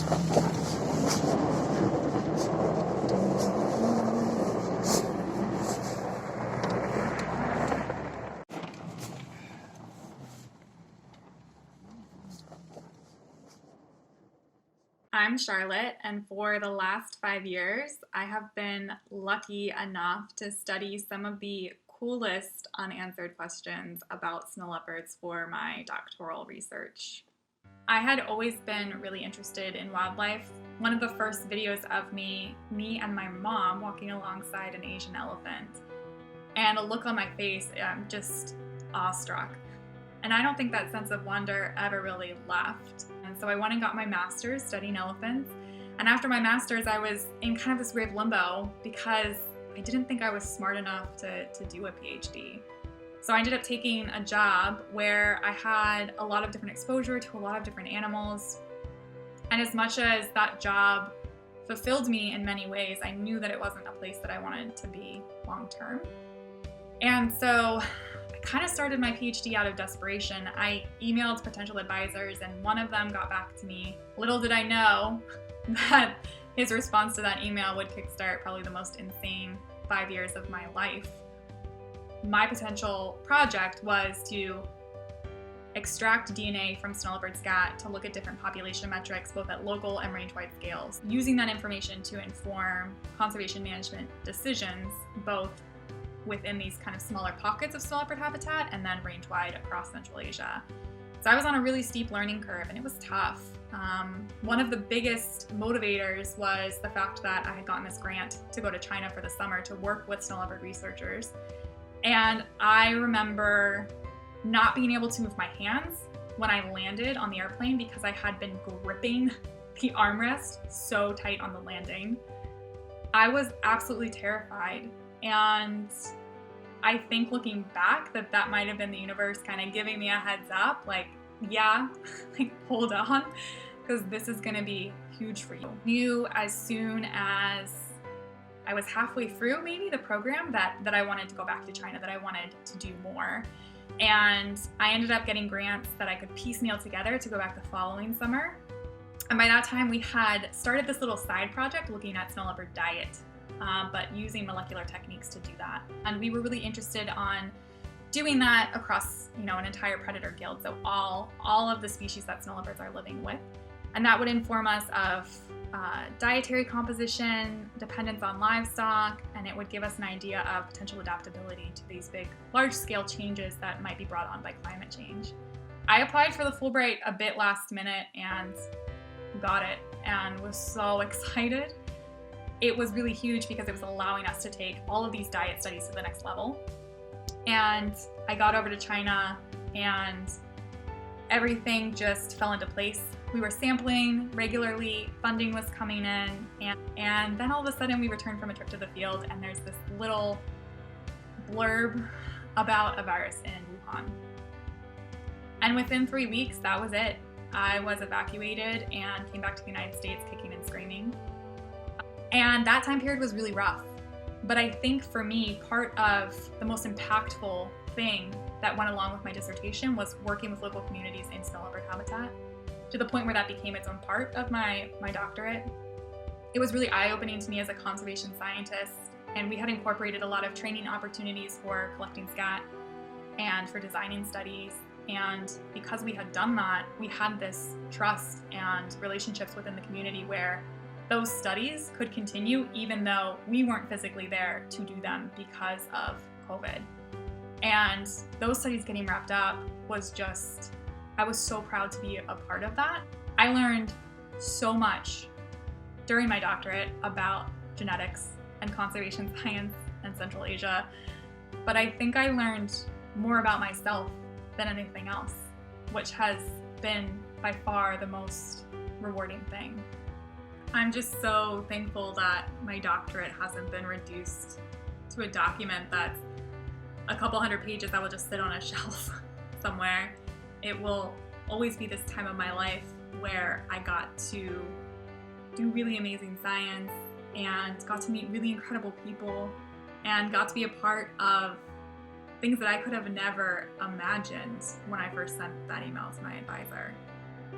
I'm Charlotte, and for the last 5 years, I have been lucky enough to study some of the coolest unanswered questions about snow leopards for my doctoral research. I had always been really interested in wildlife. One of the first videos of me and my mom walking alongside an Asian elephant, and a look on my face, I'm just awestruck. And I don't think that sense of wonder ever really left. And so I went and got my master's studying elephants. And after my master's, I was in kind of this weird limbo because I didn't think I was smart enough to do a PhD. So I ended up taking a job where I had a lot of different exposure to a lot of different animals. And as much as that job fulfilled me in many ways, I knew that it wasn't a place that I wanted to be long term. And so I kind of started my PhD out of desperation. I emailed potential advisors, and one of them got back to me. Little did I know that his response to that email would kickstart probably the most insane 5 years of my life. My potential project was to extract DNA from snow leopard scat to look at different population metrics, both at local and range-wide scales, using that information to inform conservation management decisions, both within these kind of smaller pockets of snow leopard habitat and then range-wide across Central Asia. So I was on a really steep learning curve, and it was tough. One of the biggest motivators was the fact that I had gotten this grant to go to China for the summer to work with snow leopard researchers. And I remember not being able to move my hands when I landed on the airplane because I had been gripping the armrest so tight on the landing. I was absolutely terrified. And I think looking back that might have been the universe kind of giving me a heads up, like, yeah, like hold on, because this is going to be huge for you. I knew as soon as I was halfway through maybe the program that I wanted to go back to China, that I wanted to do more. And I ended up getting grants that I could piecemeal together to go back the following summer. And by that time we had started this little side project looking at snow leopard diet, but using molecular techniques to do that. And we were really interested on doing that across, an entire predator guild, so all of the species that snow leopards are living with. And that would inform us of dietary composition, dependence on livestock, and it would give us an idea of potential adaptability to these big, large-scale changes that might be brought on by climate change. I applied for the Fulbright a bit last minute and got it, and was so excited. It was really huge because it was allowing us to take all of these diet studies to the next level. And I got over to China and everything just fell into place. We were sampling regularly, funding was coming in, and then all of a sudden we returned from a trip to the field and there's this little blurb about a virus in Wuhan. And within 3 weeks, that was it. I was evacuated and came back to the United States kicking and screaming. And that time period was really rough. But I think for me, part of the most impactful thing that went along with my dissertation was working with local communities in snow leopard habitat, to the point where that became its own part of my doctorate. It was really eye-opening to me as a conservation scientist, and we had incorporated a lot of training opportunities for collecting scat and for designing studies. And because we had done that, we had this trust and relationships within the community where those studies could continue even though we weren't physically there to do them because of COVID. And those studies getting wrapped up was just, I was so proud to be a part of that. I learned so much during my doctorate about genetics and conservation science and Central Asia, but I think I learned more about myself than anything else, which has been by far the most rewarding thing. I'm just so thankful that my doctorate hasn't been reduced to a document that's a couple hundred pages that will just sit on a shelf somewhere. It will always be this time of my life where I got to do really amazing science and got to meet really incredible people and got to be a part of things that I could have never imagined when I first sent that email to my advisor.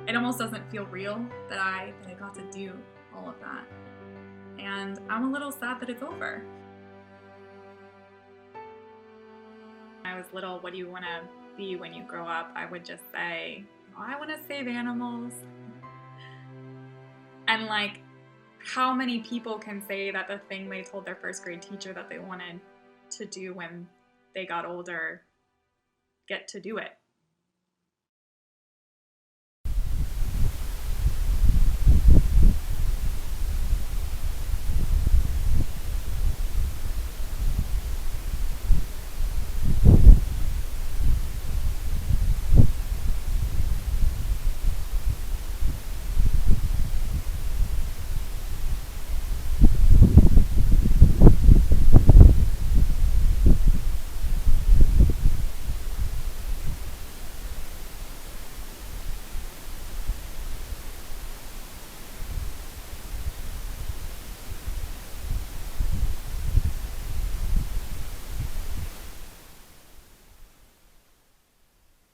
It almost doesn't feel real that I got to do all of that. And I'm a little sad that it's over. When I was little, what do you want to be when you grow up? I would just say, oh, I want to save animals. And like, how many people can say that the thing they told their first grade teacher that they wanted to do when they got older, get to do it?